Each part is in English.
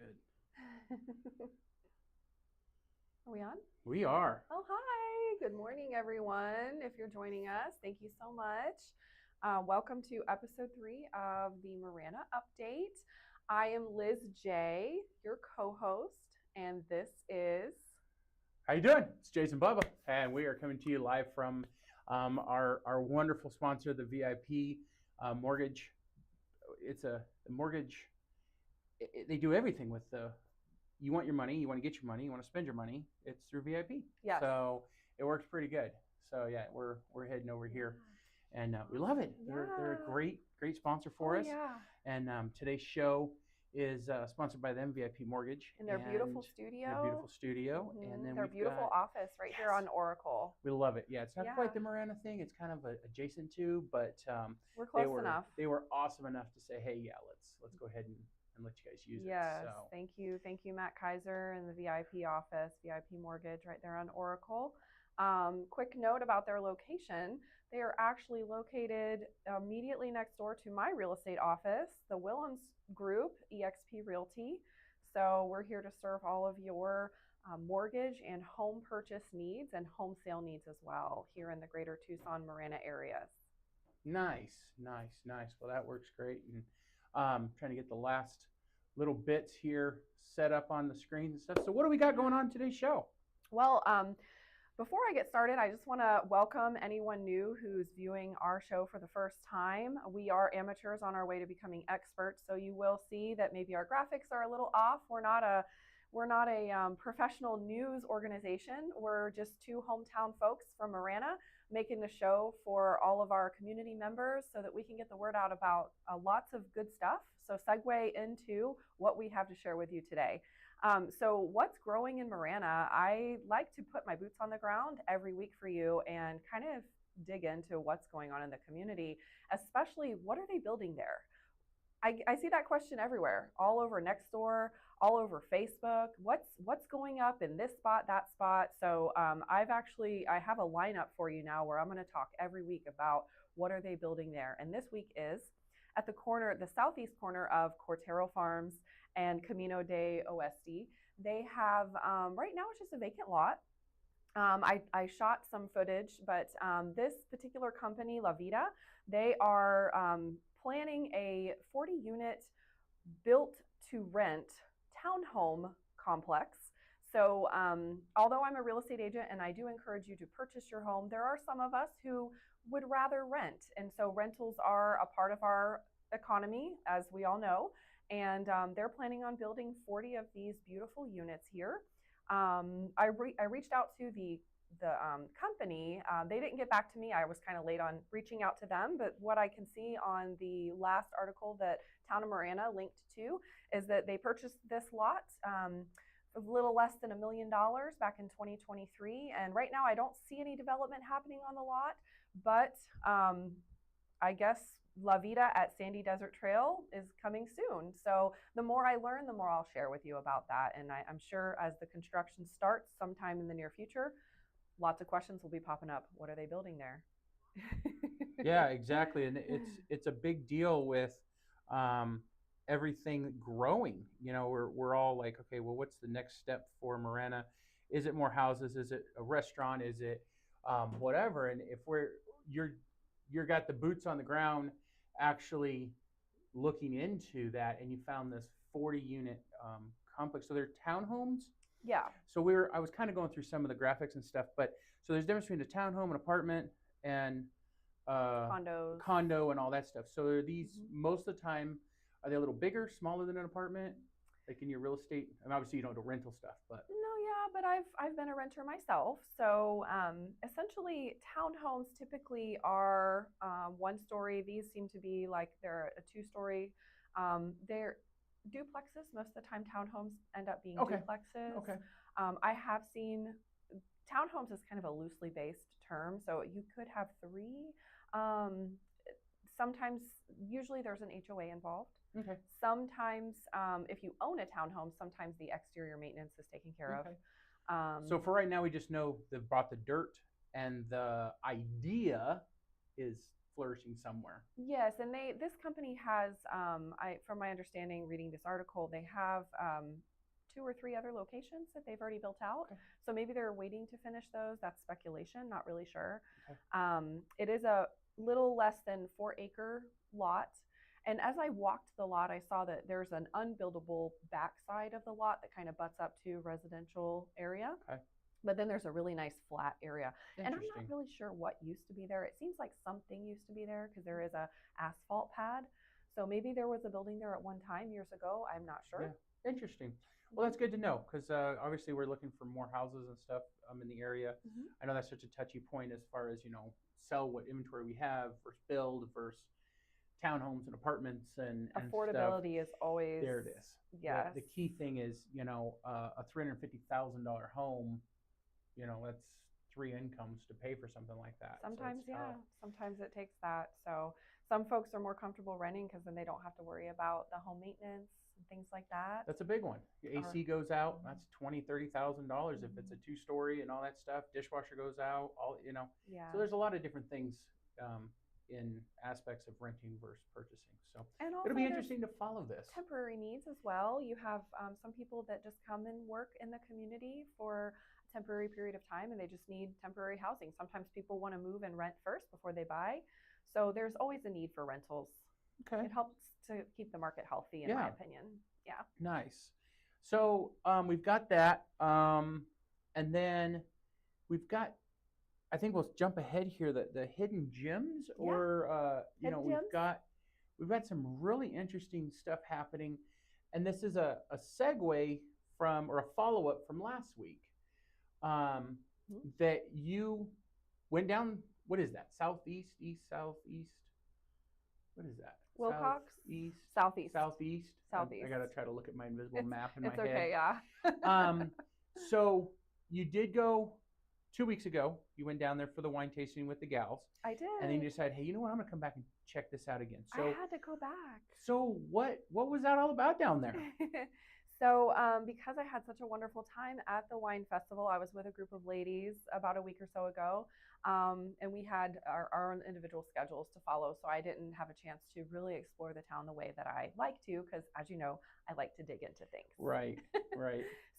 Good. Are we on? We are. Oh, hi. Good morning, everyone. If you're joining us, thank you so much. Welcome to episode 3 of the Marana update. I am Liz J, your co-host, and this is... How you doing? It's Jason Bubba, and we are coming to you live from our wonderful sponsor, the VIP Mortgage. It's a mortgage. They do everything with the. You want your money, you want to get your money, you want to spend your money. It's through VIP. Yes. So it works pretty good. So yeah, we're heading over here, and we love it. They're a great sponsor for us. Yeah. And today's show is sponsored by them, VIP Mortgage. In their beautiful studio. Their beautiful studio. Mm-hmm. And then their beautiful office right here on Oracle. We love it. Yeah, it's not quite the Marana thing. It's kind of adjacent to, but we're close enough. They were awesome enough to say, hey, yeah, let's go ahead and let you guys use it. Yes, so. Thank you, Matt Kaiser and the VIP office, VIP Mortgage right there on Oracle. Quick note about their location. They are actually located immediately next door to my real estate office, the Willems Group, EXP Realty. So we're here to serve all of your mortgage and home purchase needs and home sale needs as well here in the greater Tucson, Marana areas. Nice. Well, that works great. And trying to get the last little bits here set up on the screen and stuff. So what do we got going on today's show? Well, before I get started, I just want to welcome anyone new who's viewing our show for the first time. We are amateurs on our way to becoming experts, so you will see that maybe our graphics are a little off. We're not a professional news organization. We're just two hometown folks from Marana making the show for all of our community members so that we can get the word out about lots of good stuff. So segue into what we have to share with you today. So what's growing in Marana? I like to put my boots on the ground every week for you and kind of dig into what's going on in the community, especially what are they building there? I see that question everywhere, all over Nextdoor, all over Facebook. What's going up in this spot, that spot? So I have a lineup for you now where I'm going to talk every week about what are they building there. And this week is at the southeast corner of Cortaro Farms and Camino de Oeste. They have, right now it's just a vacant lot. I shot some footage, but this particular company, La Vida, they are planning a 40-unit built-to-rent townhome complex. So although I'm a real estate agent and I do encourage you to purchase your home, there are some of us who would rather rent. And so rentals are a part of our economy, as we all know. And they're planning on building 40 of these beautiful units here. I reached out to the company. They didn't get back to me. I was kind of late on reaching out to them, but what I can see on the last article that Town of Marana linked to is that they purchased this lot a little less than $1 million back in 2023. And right now I don't see any development happening on the lot, but I guess La Vida at Sandy Desert Trail is coming soon. So the more I learn, the more I'll share with you about that. And I'm sure as the construction starts sometime in the near future, lots of questions will be popping up. What are they building there? Yeah, exactly. And it's a big deal with everything growing. You know, we're all like, okay, well, what's the next step for Marana? Is it more houses? Is it a restaurant? Is it whatever? And if you're got the boots on the ground actually looking into that, and you found this 40-unit complex. So they're townhomes. Yeah. So I was kind of going through some of the graphics and stuff, but so there's a difference between a townhome, an apartment, and condo and all that stuff. So are these most of the time, are they a little bigger, smaller than an apartment? Like in your real estate? I mean, obviously you don't do rental stuff, but but I've been a renter myself. So essentially townhomes typically are one story. These seem to be like they're a two-story. They're duplexes. Most of the time townhomes end up being duplexes. Okay. I have seen townhomes is kind of a loosely based term. So you could have 3. Sometimes, usually there's an HOA involved. Okay. Sometimes, if you own a townhome, sometimes the exterior maintenance is taken care of. So for right now, we just know they've brought the dirt, and the idea is flourishing somewhere. Yes, and this company has, from my understanding, reading this article, they have 2 or 3 other locations that they've already built out. Okay. So maybe they're waiting to finish those. That's speculation, not really sure. Okay. It is a little less than 4-acre lot. And as I walked the lot, I saw that there's an unbuildable backside of the lot that kind of butts up to residential area. Okay. But then there's a really nice flat area. And I'm not Interesting. really sure what used to be there. It seems like something used to be there because there is a asphalt pad. So maybe there was a building there at one time years ago. I'm not sure. Yeah. Interesting. Well, that's good to know because obviously we're looking for more houses and stuff in the area. Mhm. I know that's such a touchy point as far as, sell what inventory we have versus build versus townhomes and apartments and Affordability stuff. is always There it is. Yes. The key thing is, a $350,000 home, that's 3 incomes to pay for something like that. Sometimes, so yeah. Sometimes it takes that. So some folks are more comfortable renting because then they don't have to worry about the home maintenance and things like that. That's a big one. Your AC goes out. That's $20,000-$30,000 if it's a 2-story and all that stuff. Dishwasher goes out. Yeah. So there's a lot of different things in aspects of renting versus purchasing. So And also it'll be interesting to follow this. temporary needs as well. You have some people that just come and work in the community for a temporary period of time and they just need temporary housing. Sometimes people want to move and rent first before they buy. So there's always a need for rentals. Okay. It helps to keep the market healthy, in my opinion. Yeah. Nice. So we've got that. And then we've got, I think we'll jump ahead here, the hidden gems, or we've got some really interesting stuff happening, and this is a segue from, or a follow-up from last week, that you went down. What is that? Southeast, east, southeast. What is that? Willcox. Southeast. Southeast. I gotta try to look at my invisible map in my head. It's okay, yeah. So you did go 2 weeks ago. You went down there for the wine tasting with the gals. I did. And then you decided, hey, you know what? I'm gonna come back and check this out again. So I had to go back. So what was that all about down there? So because I had such a wonderful time at the wine festival, I was with a group of ladies about a week or so ago, and we had our own individual schedules to follow. So I didn't have a chance to really explore the town the way that I like to, because as you know, I like to dig into things. Right.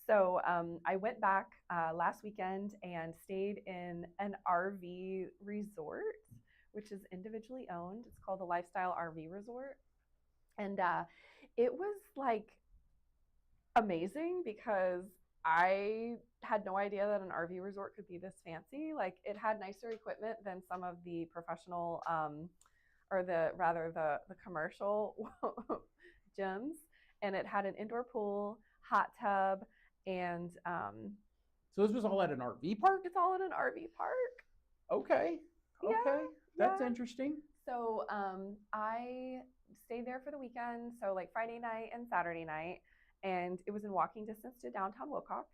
So I went back last weekend and stayed in an RV resort, which is individually owned. It's called the Lifestyle RV Resort. And it was like amazing because I had no idea that an RV resort could be this fancy. Like, it had nicer equipment than some of the professional or the commercial gyms. And it had an indoor pool, hot tub, and so this was all at an RV park? It's all at an RV park. Okay. That's interesting. So I stayed there for the weekend, so like Friday night and Saturday night, and it was in walking distance to downtown Willcox.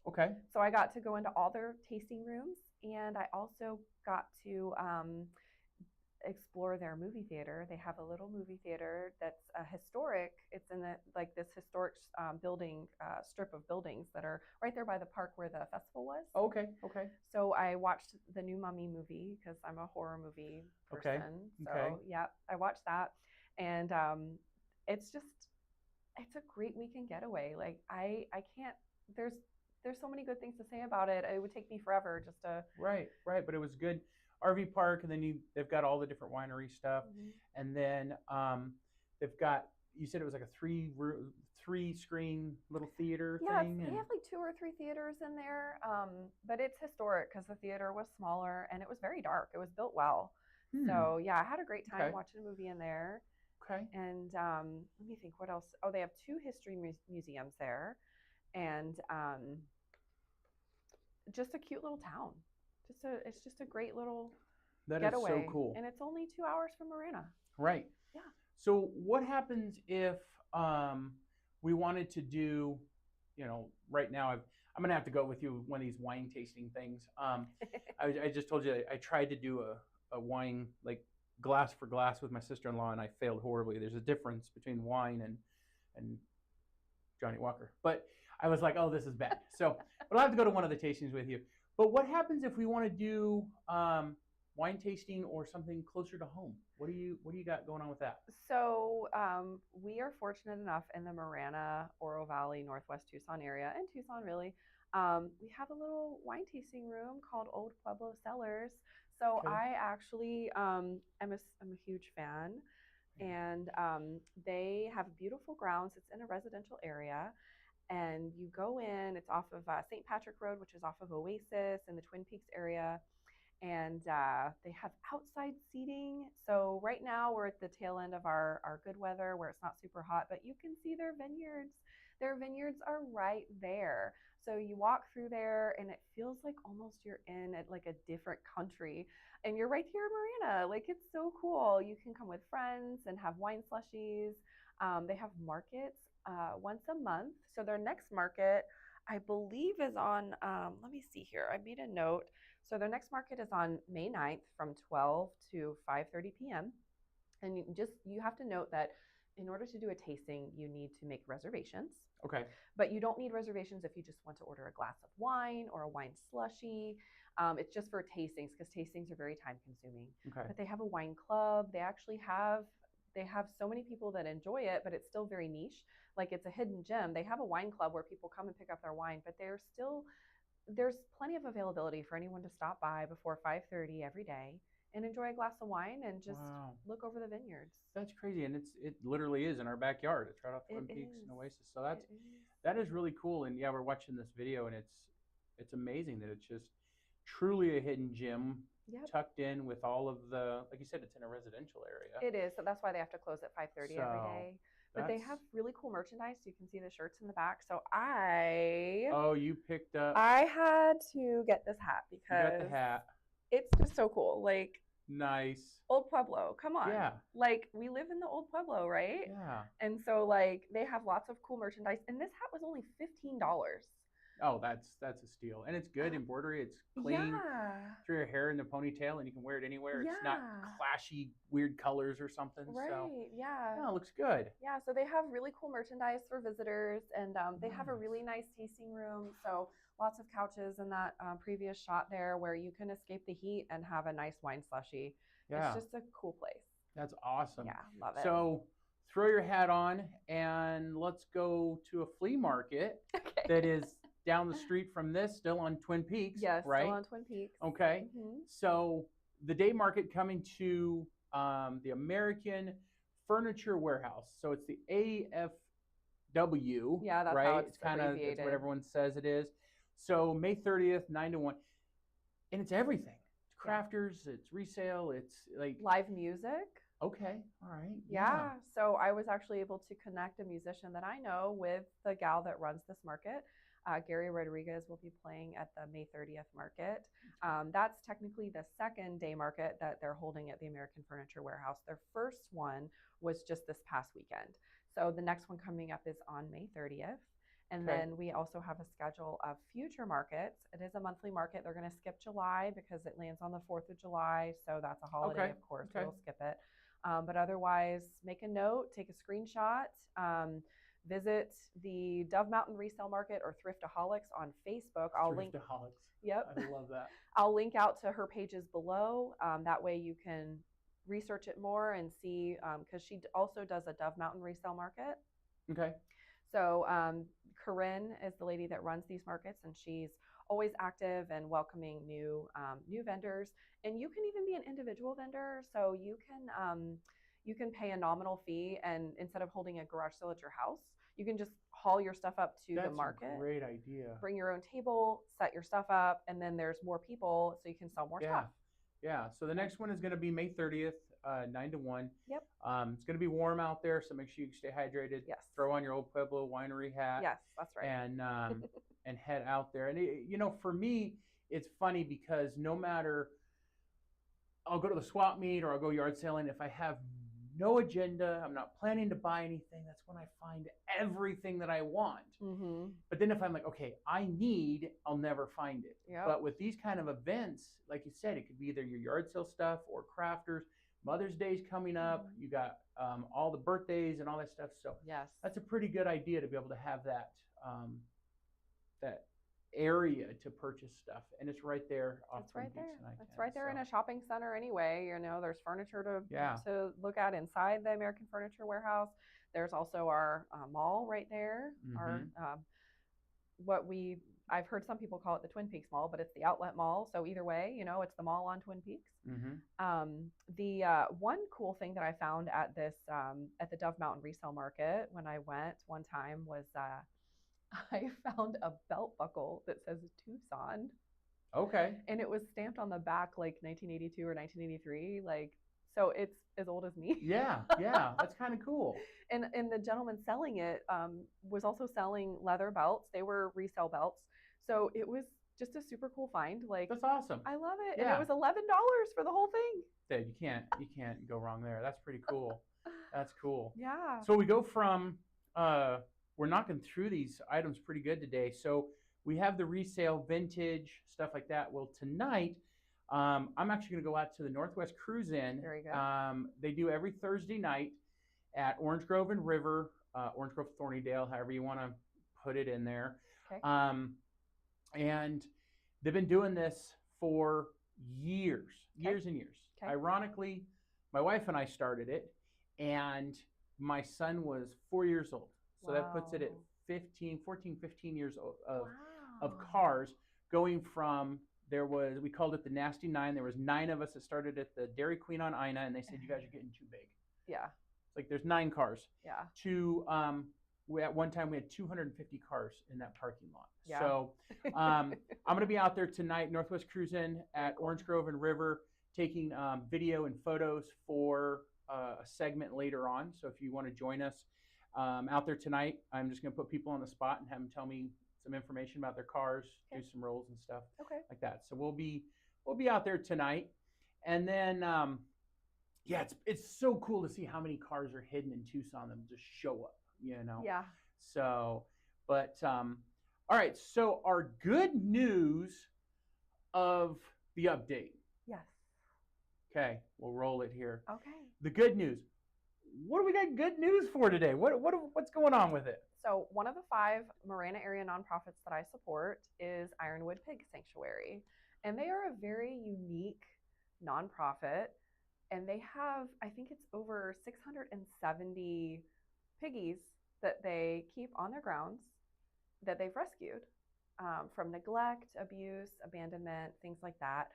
Okay. So I got to go into all their tasting rooms, and I also got to explore their movie theater. They have a little movie theater that's historic. It's in this historic building, strip of buildings that are right there by the park where the festival was. Okay. So I watched the new Mummy movie because I'm a horror movie person. So yeah, I watched that, and it's a great weekend getaway. Like I can't. There's so many good things to say about it. It would take me forever just to. Right. But it was good. RV park, and then they've got all the different winery stuff, and then they've got. You said it was like a 3-screen little theater thing. Yeah, they have like 2 or 3 theaters in there, but it's historic because the theater was smaller and it was very dark. It was built well, so yeah, I had a great time watching a movie in there. Okay. And let me think, what else? Oh, they have 2 history museums there, and just a cute little town. It's just a great little getaway. That is so cool. And it's only 2 hours from Marana. Right. Yeah. So what happens if we wanted to do, right now I'm going to have to go with you one of these wine tasting things. I just told you I tried to do a wine, like glass for glass, with my sister-in-law, and I failed horribly. There's a difference between wine and Johnny Walker. But I was like, oh, this is bad. So but I'll have to go to one of the tastings with you. But what happens if we want to do wine tasting or something closer to home? What do you got going on with that? So we are fortunate enough in the Marana, Oro Valley, Northwest Tucson area, and Tucson really. We have a little wine tasting room called Old Pueblo Cellars. So Okay. I actually am a huge fan, and they have beautiful grounds. It's in a residential area, and you go in. It's off of St. Patrick Road, which is off of Oasis in the Twin Peaks area, and they have outside seating. So right now we're at the tail end of our good weather where it's not super hot, but you can see their vineyards. Their vineyards are right there. So you walk through there and it feels like almost you're in at like a different country, and you're right here in Marana. Like, it's so cool. You can come with friends and have wine slushies. They have markets once a month. So their next market, I believe, is on, let me see here. I made a note. So their next market is on May 9th from 12 to 5:30 p.m. And you have to note that in order to do a tasting, you need to make reservations. Okay. But you don't need reservations if you just want to order a glass of wine or a wine slushie. It's just for tastings, because tastings are very time consuming. Okay. But they have a wine club. They have so many people that enjoy it, but it's still very niche. Like, it's a hidden gem. They have a wine club where people come and pick up their wine, but there's plenty of availability for anyone to stop by before 5:30 every day and enjoy a glass of wine and just look over the vineyards. That's crazy, and it literally is in our backyard. It's right off Twin Peaks and Oasis. So that is really cool. And yeah, we're watching this video, and it's amazing that it's just truly a hidden gem. Yep. Tucked in with all of the, like you said, it's in a residential area. It is, so that's why they have to close at 5:30 every day. But they have really cool merchandise. You can see the shirts in the back. So you picked up. I had to get this hat because you got the hat. It's just so cool. Like, nice. Old Pueblo, come on. Yeah. Like, we live in the Old Pueblo, right? Yeah. And so, like, they have lots of cool merchandise. And this hat was only $15. Oh, that's a steal. And it's good embroidery. It's clean. Yeah. Through your hair in the ponytail, and you can wear it anywhere. Yeah. It's not clashy, weird colors or something. Right, so, yeah. No, it looks good. Yeah, so they have really cool merchandise for visitors, and they have a really nice tasting room. So lots of couches in that previous shot there where you can escape the heat and have a nice wine slushie. Yeah. It's just a cool place. That's awesome. Yeah, love it. So throw your hat on and let's go to a flea market that is down the street from this, still on Twin Peaks. Yes, right? Still on Twin Peaks. Okay. Mm-hmm. So the day market coming to the American Furniture Warehouse. So it's the AFW. Yeah, that's right? how it's kind of what everyone says it is. So May 30th, 9 to 1. And it's everything. It's crafters, it's resale, it's like live music. Okay. All right. Yeah. So I was actually able to connect a musician that I know with the gal that runs this market. Gary Rodriguez will be playing at the May 30th market. That's technically the second day market that they're holding at the American Furniture Warehouse. Their first one was just this past weekend. So the next one coming up is on May 30th. And then we also have a schedule of future markets. It is a monthly market. They're going to skip July because it lands on the 4th of July. So that's a holiday, of course. We'll skip it. But otherwise, make a note, take a screenshot. Visit the Dove Mountain Resale Market or Thriftaholics on Facebook. I'll link. Thriftaholics. Yep. I love that. I'll link out to her pages below. That way you can research it more and see, because she also does a Dove Mountain Resale Market. Okay. So Corinne is the lady that runs these markets, and she's always active and welcoming new vendors. And you can even be an individual vendor, so you can pay a nominal fee, and instead of holding a garage sale at your house, you can just haul your stuff up to the market. That's a great idea. Bring your own table, set your stuff up, and then there's more people, so you can sell more stuff. Yeah. So the next one is going to be May 30th, 9 to 1. Yep. It's going to be warm out there, so make sure you stay hydrated. Yes. Throw on your Old Pueblo winery hat. Yes, that's right. And and head out there. And for me, it's funny because no matter, I'll go to the swap meet or I'll go yard selling. If I have no agenda, I'm not planning to buy anything, that's when I find everything that I want. Mm-hmm. But then if I'm like, okay, I'll never find it. Yep. But with these kind of events, like you said, it could be either your yard sale stuff or crafters. Mother's Day's coming up. You got all the birthdays and all that stuff. So yes, that's a pretty good idea to be able to have that. area to purchase stuff, and it's right there off It's Twin right there. Peaks and I-10. It's right there in So, a shopping center anyway. You know, there's furniture yeah. to look at inside the American Furniture Warehouse. There's also our mall right there. Our I've heard some people call it the Twin Peaks Mall, but it's the outlet mall. So either way, you know, it's the mall on Twin Peaks. The one cool thing that I found at this at the Dove Mountain resale market when I went one time was I found a belt buckle that says Tucson. Okay. And it was stamped on the back like 1982 or 1983. Like, so it's as old as me. Yeah, that's kind of cool. And the gentleman selling it was also selling leather belts. They were resale belts. So it was just a super cool find. Like, that's awesome. I love it. Yeah. And it was $11 for the whole thing. Dude, you can't go wrong there. That's pretty cool. That's cool. Yeah. So we go from we're knocking through these items pretty good today. So we have the resale, vintage, stuff like that. Well, tonight, I'm actually going to go out to the Northwest Cruise Inn. Very good. They do every Thursday night at Orange Grove and River, Orange Grove, Thornydale, however you want to put it in there. Okay. And they've been doing this for years and years. Okay. Ironically, my wife and I started it, and my son was 4 years old. So that puts it at 14, 15 years old of cars going from, we called it the Nasty Nine. There was 9 of us that started at the Dairy Queen on Ina, and they said, you guys are getting too big. Yeah. It's like there's 9 cars. Yeah. To, at one time we had 250 cars in that parking lot. Yeah. So I'm going to be out there tonight, Northwest Cruise Inn at Orange Grove and River, taking video and photos for a segment later on. So if you want to join us out there tonight, I'm just going to put people on the spot and have them tell me some information about their cars, do some rolls and stuff like that. So we'll be out there tonight. And then, yeah, it's so cool to see how many cars are hidden in Tucson that just show up, you know? Yeah. So, but, all right. So our good news of the update. Yes. Okay. We'll roll it here. Okay. The good news. What do we got good news for today? What's going on with it? So one of the 5 Marana area nonprofits that I support is Ironwood Pig Sanctuary. And they are a very unique nonprofit. And they have, I think it's over 670 piggies that they keep on their grounds that they've rescued from neglect, abuse, abandonment, things like that.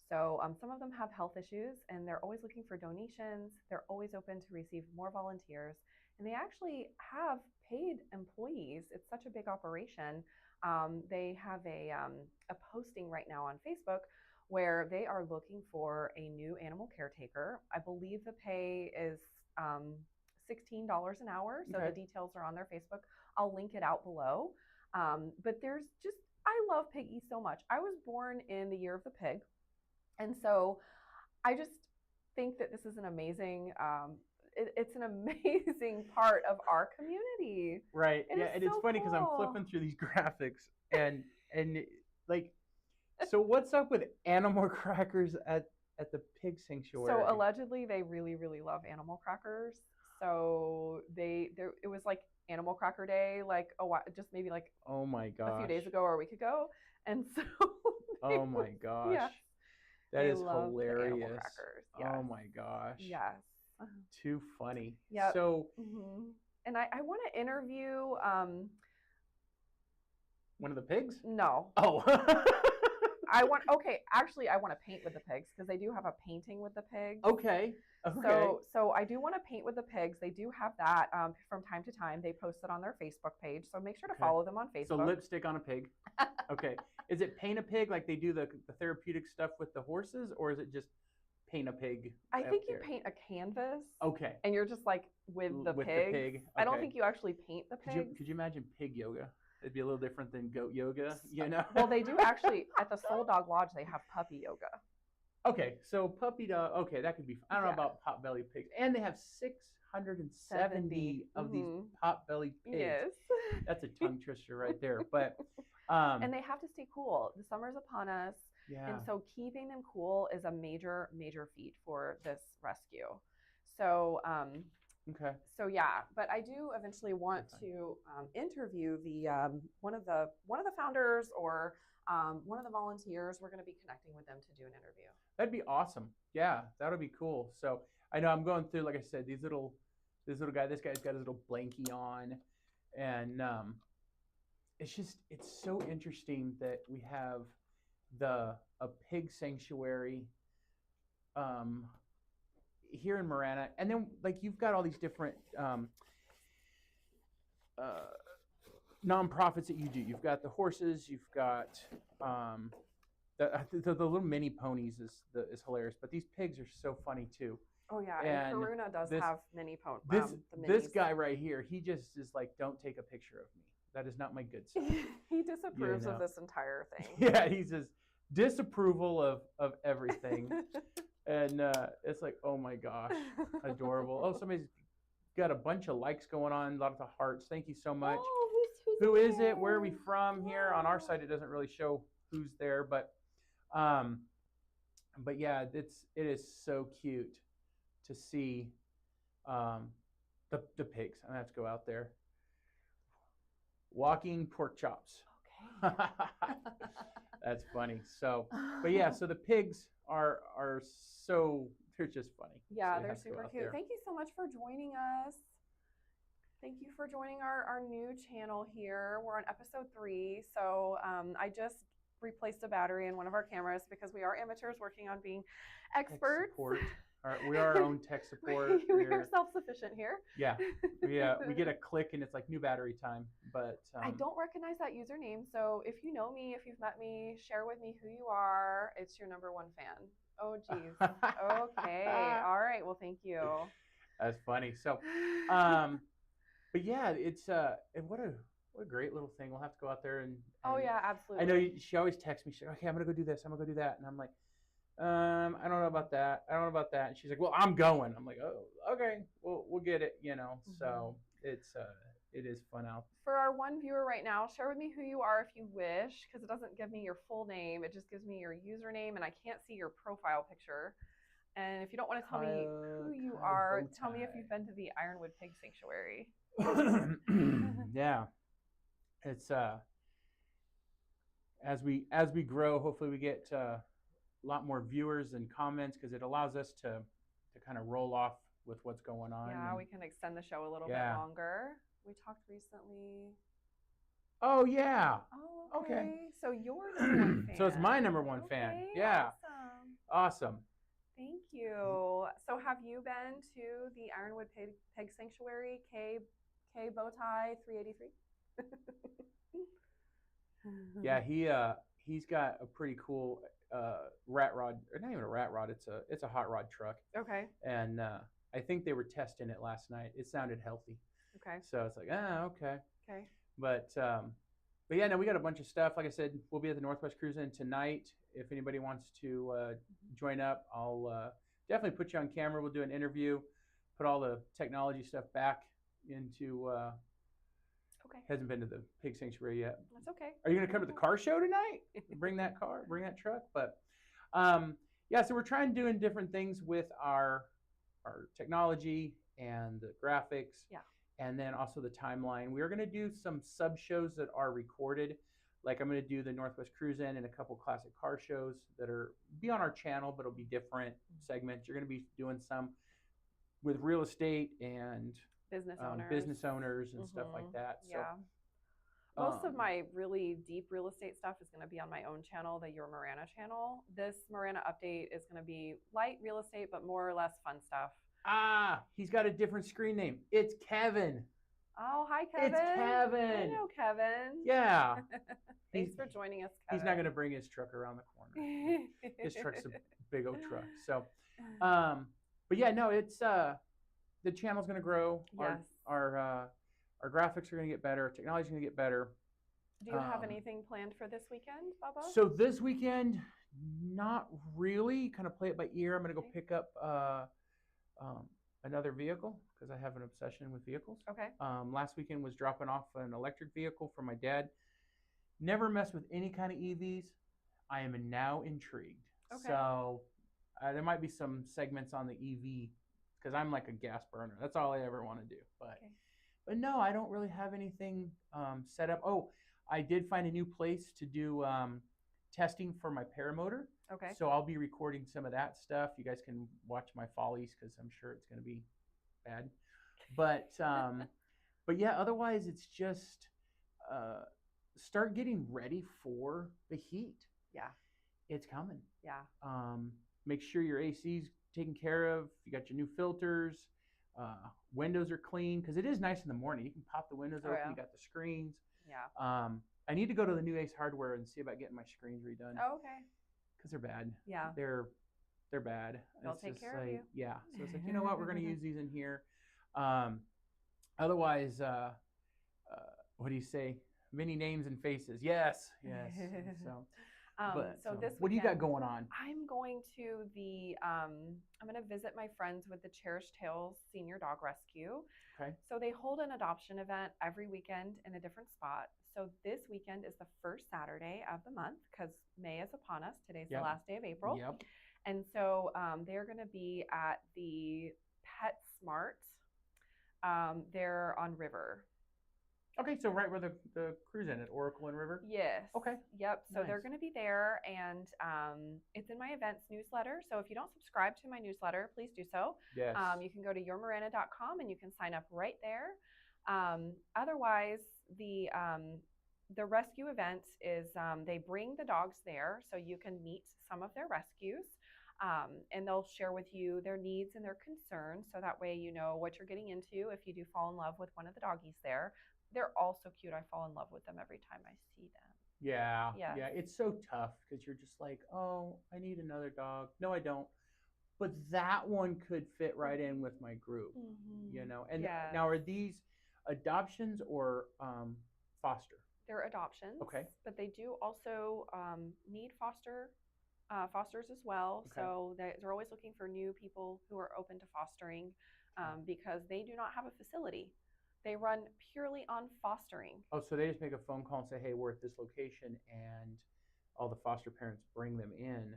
So some of them have health issues, and they're always looking for donations. They're always open to receive more volunteers. And they actually have paid employees. It's such a big operation. They have a posting right now on Facebook where they are looking for a new animal caretaker. I believe the pay is $16 an hour. So the details are on their Facebook. I'll link it out below. But there's just, I love piggies so much. I was born in the year of the pig. And so I just think that this is an amazing, it's an amazing part of our community. Right. Yeah. And it's funny because I'm flipping through these graphics and like, so what's up with animal crackers at the pig sanctuary? So allegedly they really, really love animal crackers. So it was like Animal Cracker Day, like just maybe like oh my gosh, a few days ago or a week ago. And so oh my gosh. Yeah. That is hilarious. Yes. Oh my gosh. Yes. Too funny. Yeah. So, and I want to interview one of the pigs? No. Oh. I want to paint with the pigs because they do have a painting with the pigs. Okay. So I do want to paint with the pigs. They do have that from time to time. They post it on their Facebook page. So make sure to follow them on Facebook. So lipstick on a pig. Okay. Is it paint a pig like they do the therapeutic stuff with the horses, or is it just paint a pig? I think you paint a canvas. Okay. And you're just like with the pig. Okay. I don't think you actually paint the pig. Could you imagine pig yoga? It'd be a little different than goat yoga, you know? Well, they do actually, at the Soul Dog Lodge, they have puppy yoga. Okay, so puppy dog, okay, that could be, I don't know about pot-bellied pigs. And they have 670 of these pot-bellied pigs. Yes. That's a tongue twister right there. But and they have to stay cool. The summer's upon us. Yeah. And so keeping them cool is a major, major feat for this rescue. So Okay. So yeah, but I do eventually want to interview the one of the founders or one of the volunteers. We're going to be connecting with them to do an interview. That'd be awesome. Yeah, that'll be cool. So I know I'm going through, like I said, this guy's got his little blankie on, and it's so interesting that we have a pig sanctuary here in Marana, and then like you've got all these different nonprofits that you do. You've got the horses, you've got the little mini ponies is hilarious, but these pigs are so funny too. Oh yeah, and Karuna does have mini ponies. This guy right here, he just is like, don't take a picture of me. That is not my good side. He disapproves of this entire thing. Yeah, he says disapproval of everything. And it's like, oh my gosh, adorable. Oh, somebody's got a bunch of likes going on, a lot of hearts. Thank you so much. Oh, who is it? Where are we from? Here on our side, it doesn't really show who's there, but yeah, it is so cute to see the pigs. I have to go out there. Walking pork chops. Okay. That's funny. So, but yeah, so the pigs are so, they're just funny. Yeah, so they're super cute. Thank you so much for joining us. Thank you for joining our new channel here. We're on episode 3. So I just replaced a battery in one of our cameras because we are amateurs working on being experts. We are our own tech support. We are self-sufficient here. Yeah, we get a click and it's like new battery time. But I don't recognize that username. So if you know me, if you've met me, share with me who you are. It's your number 1 fan. Oh, geez. Okay. All right. Well, thank you. That's funny. So, but yeah, it's what a great little thing. We'll have to go out there and oh yeah, absolutely. I know she always texts me. She's like, okay, I'm gonna go do this. I'm gonna go do that, and I'm like, I don't know about that. I don't know about that. And she's like, well, I'm going. I'm like, oh, okay, we'll get it. Mm-hmm. So it is fun out. For our one viewer right now, share with me who you are if you wish, because it doesn't give me your full name. It just gives me your username, and I can't see your profile picture. And if you don't want to tell me who you are, tell me if you've been to the Ironwood Pig Sanctuary. Yeah, it's as we grow, hopefully we get a lot more viewers and comments, because it allows us to kind of roll off with what's going on. Yeah, we can extend the show a little bit longer. We talked recently. Oh yeah. Oh, okay. So you're number 1 fan. So it's my number 1 fan. Yeah. Awesome. Thank you. So have you been to the Ironwood Pig Sanctuary, K Bowtie 383? Yeah, he's got a pretty cool rat rod, or not even a rat rod. It's a hot rod truck. Okay. And I think they were testing it last night. It sounded healthy. Okay. So it's like, okay. Okay. But yeah, no, we got a bunch of stuff. Like I said, we'll be at the Northwest Cruise In tonight. If anybody wants to join up, I'll definitely put you on camera. We'll do an interview, put all the technology stuff back into. Okay. Hasn't been to the pig sanctuary yet. That's okay. Are you going to come to the car show tonight? Bring that truck. But yeah, so we're trying doing different things with our technology and the graphics. Yeah. And then also the timeline. We are going to do some sub shows that are recorded. Like I'm going to do the Northwest Cruise In and a couple classic car shows that be on our channel, but it'll be different segments. You're going to be doing some with real estate and business owners and stuff like that. So, yeah. Most of my really deep real estate stuff is going to be on my own channel, the Your Marana channel. This Marana update is going to be light real estate, but more or less fun stuff. He's got a different screen name. It's Kevin. Oh, hi, Kevin. It's Kevin. I know Kevin. Yeah. Thanks for joining us, Kevin. He's not going to bring his truck around the corner. His truck's a big old truck. So, but yeah, no, it's the channel's going to grow. Yes. Our graphics are going to get better. Technology's going to get better. Do you have anything planned for this weekend, Bubba? So this weekend, not really. Kind of play it by ear. I'm going to go pick up another vehicle because I have an obsession with vehicles. Okay. Last weekend was dropping off an electric vehicle for my dad. Never messed with any kind of EVs. I am now intrigued. Okay. So there might be some segments on the EV because I'm like a gas burner. That's all I ever want to do. Okay. But no, I don't really have anything set up. Oh, I did find a new place to do testing for my paramotor. Okay. So I'll be recording some of that stuff. You guys can watch my follies because I'm sure it's going to be bad. But but yeah, otherwise it's just start getting ready for the heat. Yeah. It's coming. Yeah. Make sure your AC's taken care of. You got your new filters. Windows are clean because it is nice in the morning. You can pop the windows open. Yeah. You got the screens. Yeah. I need to go to the new Ace Hardware and see about getting my screens redone. Oh, okay. Because they're bad. Yeah. They're bad. They'll take care of you. Yeah. So it's like, you know what? We're going to use these in here. Otherwise, what do you say? Many names and faces. Yes. Yes. So. So this what do you got weekend, going on? I'm going to the I'm going to visit my friends with the Cherished Tales Senior Dog Rescue. Okay. So they hold an adoption event every weekend in a different spot. So this weekend is the first Saturday of the month because May is upon us. Today's the last day of April. Yep. And so they're going to be at the PetSmart. They're on River. Okay, so right where the cruise in at Oracle and River? Yes. Okay. Yep. So Nice. they're going to be there, and it's in my events newsletter. So if you don't subscribe to my newsletter, please do so. Yes. You can go to yourmarana.com and you can sign up right there. Otherwise, the rescue event is they bring the dogs there so you can meet some of their rescues. And they'll share with you their needs and their concerns. So that way you know what you're getting into if you do fall in love with one of the doggies there. They're all so cute. I fall in love with them every time I see them. Yeah. Yes. Yeah. It's so tough because you're just like, oh, I need another dog. No, I don't. But that one could fit right in with my group, you know. And now, are these adoptions or foster? They're adoptions. Okay. But they do also need fosters as well. Okay. So they're always looking for new people who are open to fostering because they do not have a facility. They run purely on fostering. Oh, so they just make a phone call and say, hey, we're at this location, and all the foster parents bring them in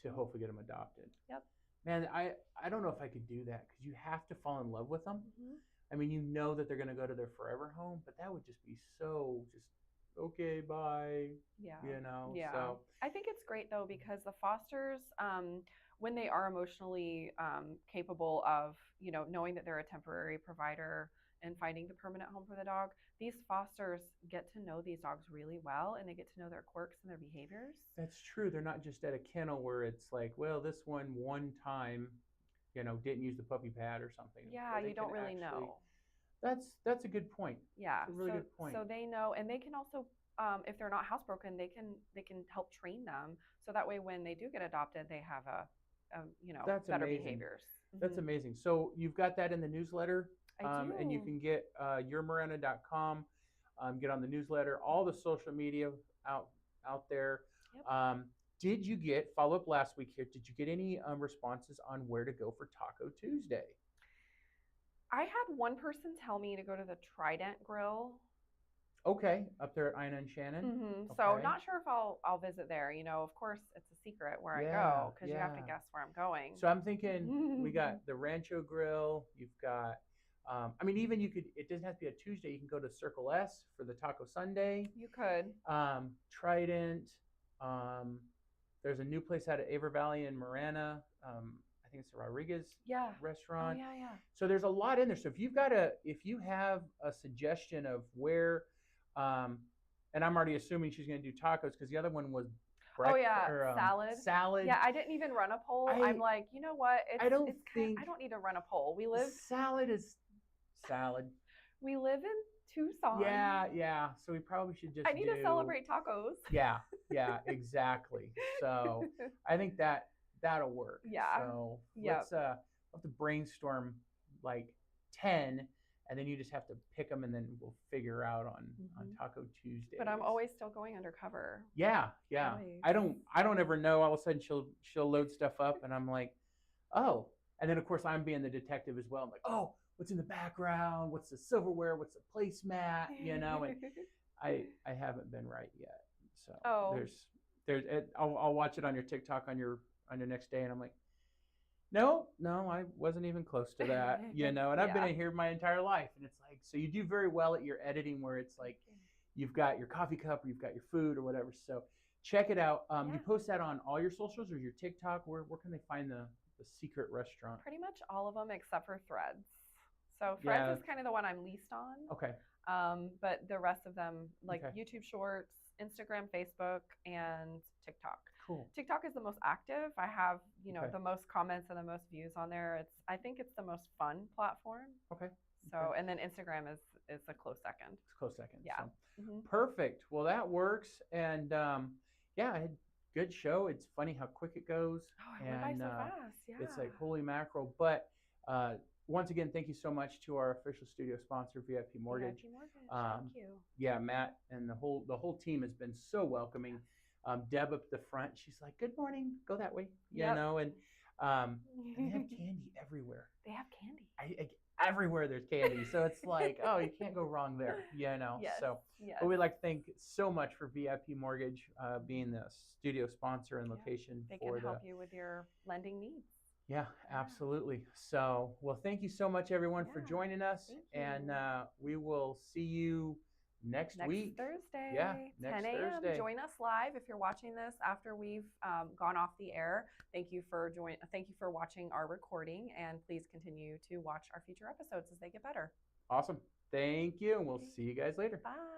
to hopefully get them adopted. Yep. Man, I don't know if I could do that because you have to fall in love with them. Mm-hmm. I mean, you know that they're going to go to their forever home, but that would just be so just, okay, bye. Yeah. You know? Yeah. So. I think it's great, though, because the fosters, when they are emotionally capable of, you know, knowing that they're a temporary provider and finding the permanent home for the dog, these fosters get to know these dogs really well, and they get to know their quirks and their behaviors. That's true. They're not just at a kennel where it's like, well, this one time, you know, didn't use the puppy pad or something. Yeah, you don't really know. That's a good point. Yeah, that's a really good point. So they know, and they can also, if they're not housebroken, they can help train them. So that way, when they do get adopted, they have that's better amazing. behaviors. That's amazing. So you've got that in the newsletter. I do. And you can get yourmarana.com, get on the newsletter, all the social media out there. Yep. Did you get follow-up last week here? Did you get any responses on where to go for Taco Tuesday? I had one person tell me to go to the Trident Grill. Okay, up there at Ina and Shannon. Mm-hmm. Okay. So not sure if I'll visit there. You know, of course, it's a secret where I go because you have to guess where I'm going. So I'm thinking we got the Rancho Grill. You've got, I mean, even it doesn't have to be a Tuesday. You can go to Circle S for the Taco Sunday. You could. Trident. There's a new place out of Avon Valley in Marana. I think it's the Rodriguez restaurant. Oh, yeah. So there's a lot in there. So if you have a suggestion of where, and I'm already assuming she's going to do tacos because the other one was salad. Yeah, I didn't even run a poll. I'm like, you know what? I don't need to run a poll. Salad is salad. We live in Tucson. Yeah. So we probably should just. I need to celebrate tacos. Yeah, exactly. So I think that'll work. Yeah. So let's have to brainstorm like 10. And then you just have to pick them, and then we'll figure out on Taco Tuesday. But I'm always still going undercover. Yeah. Always. I don't ever know. All of a sudden, she'll load stuff up, and I'm like, oh. And then of course I'm being the detective as well. I'm like, oh, what's in the background? What's the silverware? What's the placemat? You know, and I haven't been right yet. So there's I'll watch it on your TikTok on your next day, and I'm like, No, I wasn't even close to that, you know, and I've been in here my entire life. And it's like, so you do very well at your editing where it's like, you've got your coffee cup or you've got your food or whatever. So check it out. You post that on all your socials or your TikTok? Where can they find the secret restaurant? Pretty much all of them except for Threads. So Threads is kind of the one I'm least on. Okay. But the rest of them, like YouTube Shorts, Instagram, Facebook, and TikTok. Cool. TikTok is the most active. I have, the most comments and the most views on there. I think it's the most fun platform. Okay. So, and then Instagram is a close second. It's a close second. Yeah. So. Perfect. Well, that works. And I had good show. It's funny how quick it goes. Oh, it went by so fast. Yeah. It's like holy mackerel. But once again, thank you so much to our official studio sponsor, VIP Mortgage. VIP Mortgage. Thank you. Yeah, Matt and the whole team has been so welcoming. Deb up the front, she's like, "Good morning, go that way," you know, and they have candy everywhere. They have candy. Everywhere there's candy, so it's like, oh, you can't go wrong there, you know. Yes, so, but we'd like to thank so much for VIP Mortgage being the studio sponsor and location. They can help you with your lending needs. Yeah, absolutely. So, well, thank you so much, everyone, for joining us, and we will see you next week. Thursday. Yeah, next 10 a.m. Thursday. Join us live if you're watching this after we've gone off the air. Thank you for watching our recording, and please continue to watch our future episodes as they get better. Awesome. Thank you, and we'll see you guys later. Bye.